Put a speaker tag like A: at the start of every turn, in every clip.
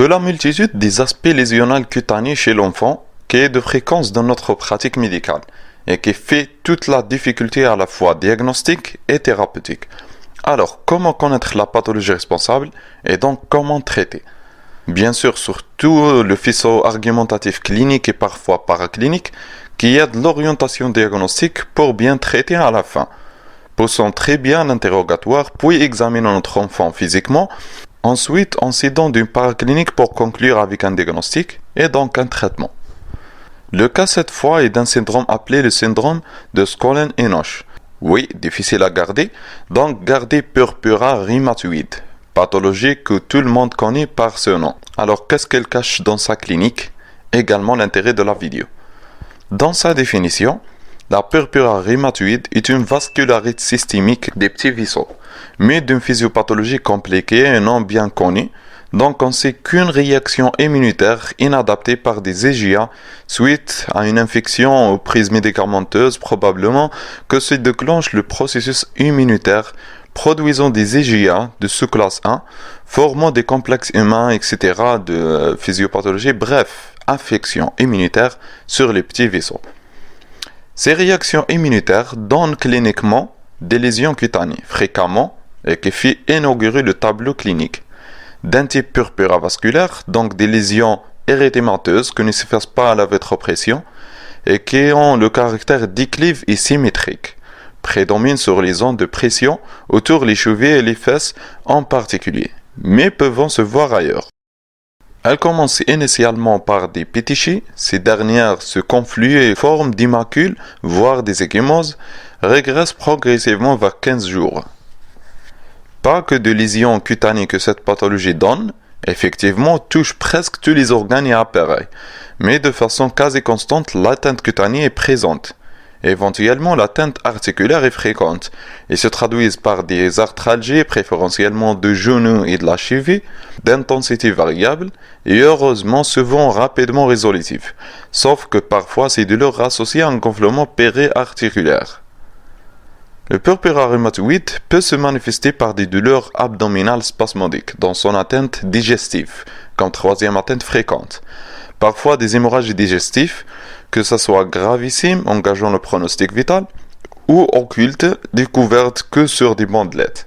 A: que la multitude des aspects lésionnels cutanés chez l'enfant qui est de fréquence dans notre pratique médicale et qui fait toute la difficulté à la fois diagnostique et thérapeutique. Alors, comment connaître la pathologie responsable et donc comment traiter? Bien sûr, surtout le faisceau argumentatif clinique et parfois paraclinique qui aide l'orientation diagnostique pour bien traiter à la fin. Poussons très bien l'interrogatoire, puis examinons notre enfant physiquement. Ensuite, en s'aidant d'une paraclinique pour conclure avec un diagnostic et donc un traitement. Le cas cette fois est d'un syndrome appelé le syndrome de Skollen-Enoch. Oui, difficile à garder, donc gardez purpura rhumatoïde, pathologie que tout le monde connaît par ce nom. Alors qu'est-ce qu'elle cache dans sa clinique? Également l'intérêt de la vidéo. Dans sa définition, la purpura rhumatoïde est une vascularite systémique des petits vaisseaux, mais d'une physiopathologie compliquée et non bien connue, donc on sait qu'une réaction immunitaire inadaptée par des EGA suite à une infection aux prises médicamenteuses probablement que se déclenche le processus immunitaire produisant des EGA de sous-classe 1, formant des complexes humains, etc. de physiopathologie, bref, infection immunitaire sur les petits vaisseaux. Ces réactions immunitaires donnent cliniquement des lésions cutanées, fréquemment, et qui fait inaugurer le tableau clinique d'un type purpura vasculaire, donc des lésions érythémateuses qui ne s'effacent pas à la vétropression et qui ont le caractère déclive et symétrique, prédominent sur les zones de pression autour des chevilles et les fesses en particulier, mais peuvent se voir ailleurs. Elles commencent initialement par des pétichés, ces dernières se confluent et forment des macules, voire des ecchymoses, régressent progressivement vers 15 jours. Pas que de lésions cutanées que cette pathologie donne, effectivement touche presque tous les organes et appareils, mais de façon quasi constante l'atteinte cutanée est présente. Éventuellement l'atteinte articulaire est fréquente et se traduisent par des arthralgies préférentiellement de genoux et de la cheville, d'intensité variable et heureusement souvent rapidement résolutives, sauf que parfois ces douleurs associées à un gonflement périarticulaire. Le purpura rhumatoïde peut se manifester par des douleurs abdominales spasmodiques dans son atteinte digestive, comme troisième atteinte fréquente. Parfois des hémorragies digestives, que ce soit gravissimes, engageant le pronostic vital, ou occultes, découvertes que sur des bandelettes.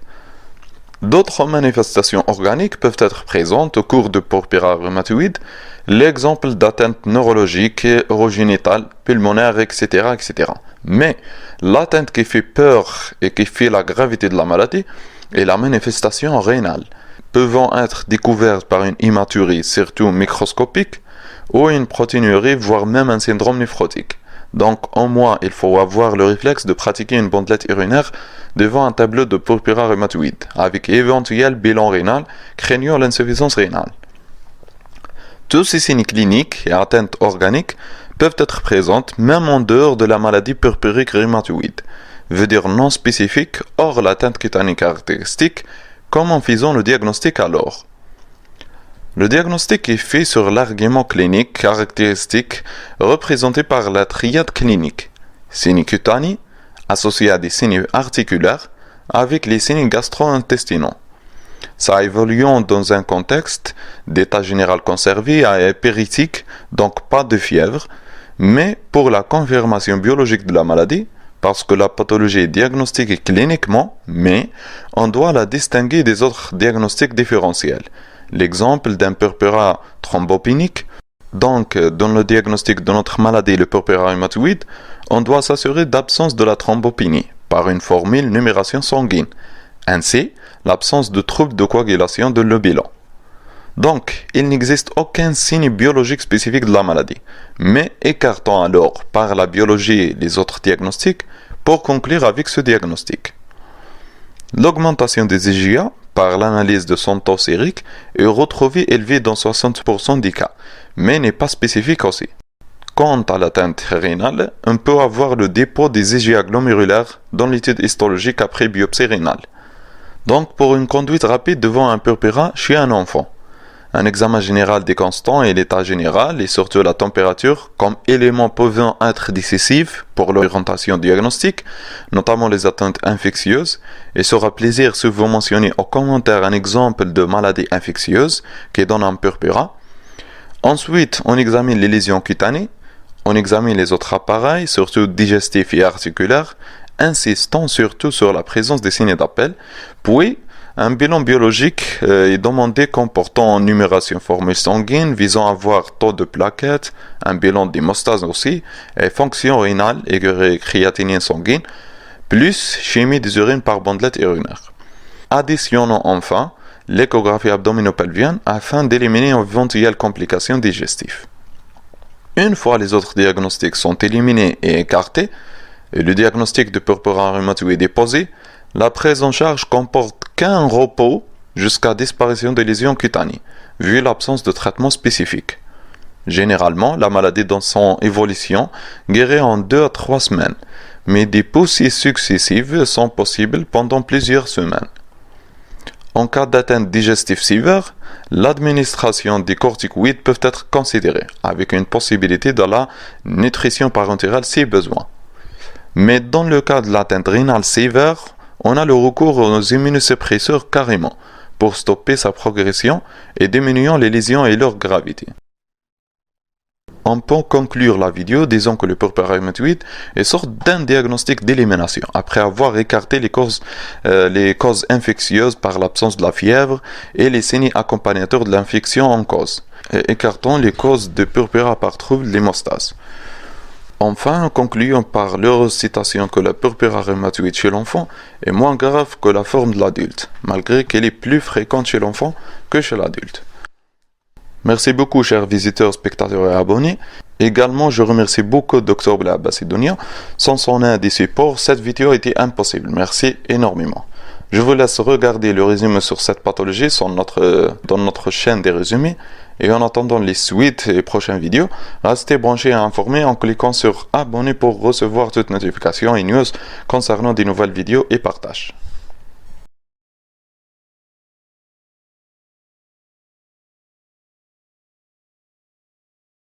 A: D'autres manifestations organiques peuvent être présentes au cours de purpura rhumatoïde, l'exemple d'atteinte neurologique, urogénitale, pulmonaire, etc., etc. Mais l'atteinte qui fait peur et qui fait la gravité de la maladie est la manifestation rénale, pouvant être découverte par une hématurie, surtout microscopique, ou une protéinurie, voire même un syndrome néphrotique. Donc, au moins, il faut avoir le réflexe de pratiquer une bandelette urinaire devant un tableau de purpura rhumatoïde, avec éventuel bilan rénal, craignant l'insuffisance rénale. Tous ces signes cliniques et atteintes organiques peuvent être présentes même en dehors de la maladie purpurique rhumatoïde, veut dire non spécifique hors l'atteinte cutanée caractéristique, comme en faisant le diagnostic alors. Le diagnostic est fait sur l'argument clinique caractéristique représenté par la triade clinique, signes cutanés associés à des signes articulaires avec les signes gastro-intestinaux. Ça évoluant dans un contexte d'état général conservé et épéritique, donc pas de fièvre, mais pour la confirmation biologique de la maladie, parce que la pathologie est diagnostiquée cliniquement, mais on doit la distinguer des autres diagnostics différentiels. L'exemple d'un purpura thrombopénique, donc dans le diagnostic de notre maladie, le purpura rhumatoïde, on doit s'assurer d'absence de la thrombopénie par une formule numération sanguine. Ainsi, l'absence de troubles de coagulation de le bilan. Donc, il n'existe aucun signe biologique spécifique de la maladie, mais écartons alors par la biologie les autres diagnostics pour conclure avec ce diagnostic. L'augmentation des IgA par l'analyse de son taux sérique est retrouvée élevée dans 60% des cas, mais n'est pas spécifique aussi. Quant à l'atteinte rénale, on peut avoir le dépôt des IgA glomérulaires dans l'étude histologique après biopsie rénale. Donc pour une conduite rapide devant un purpura chez un enfant, un examen général des constants et l'état général et surtout la température comme éléments pouvant être décisifs pour l'orientation diagnostique, notamment les atteintes infectieuses, et sera plaisir si vous mentionnez en commentaire un exemple de maladie infectieuse qui donne un purpura. Ensuite, on examine les lésions cutanées, on examine les autres appareils, surtout digestifs et articulaires, insistant surtout sur la présence des signes d'appel, puis un bilan biologique est demandé comportant numération formule sanguine visant à voir taux de plaquettes, un bilan d'hémostase aussi, et fonction rénale et créatinine sanguine, plus chimie des urines par bandelette urinaire. Additionnons enfin l'échographie abdominopelvienne afin d'éliminer une éventuelle complication digestive. Une fois les autres diagnostics sont éliminés et écartés, et le diagnostic de purpura rhumatoïde est posé, la prise en charge comporte qu'un repos jusqu'à disparition des lésions cutanées, vu l'absence de traitement spécifique. Généralement, la maladie dans son évolution guérit en 2 à 3 semaines, mais des poussées successives sont possibles pendant plusieurs semaines. En cas d'atteinte digestive sévère, l'administration des corticoïdes peut être considérée, avec une possibilité de la nutrition parentérale si besoin. Mais dans le cas de l'atteinte rénale sévère, on a le recours aux immunosuppresseurs carrément, pour stopper sa progression et diminuant les lésions et leur gravité. On peut conclure la vidéo disant que le purpura rhumatoïde est sorte d'un diagnostic d'élimination, après avoir écarté les causes infectieuses par l'absence de la fièvre et les signes accompagnateurs de l'infection en cause, et écartant les causes de purpura par trouble de l'hémostase. Enfin, concluons par leur citation que la purpura rhumatoïde chez l'enfant est moins grave que la forme de l'adulte, malgré qu'elle est plus fréquente chez l'enfant que chez l'adulte. Merci beaucoup, chers visiteurs, spectateurs et abonnés. Également, je remercie beaucoup Dr Blaa Bassidonia. Sans son aide et support, cette vidéo était impossible. Merci énormément. Je vous laisse regarder le résumé sur cette pathologie dans notre chaîne des résumés. Et en attendant les suites et prochaines vidéos, restez branchés et informés en cliquant sur abonner pour recevoir toutes notifications et news concernant des nouvelles vidéos et partages.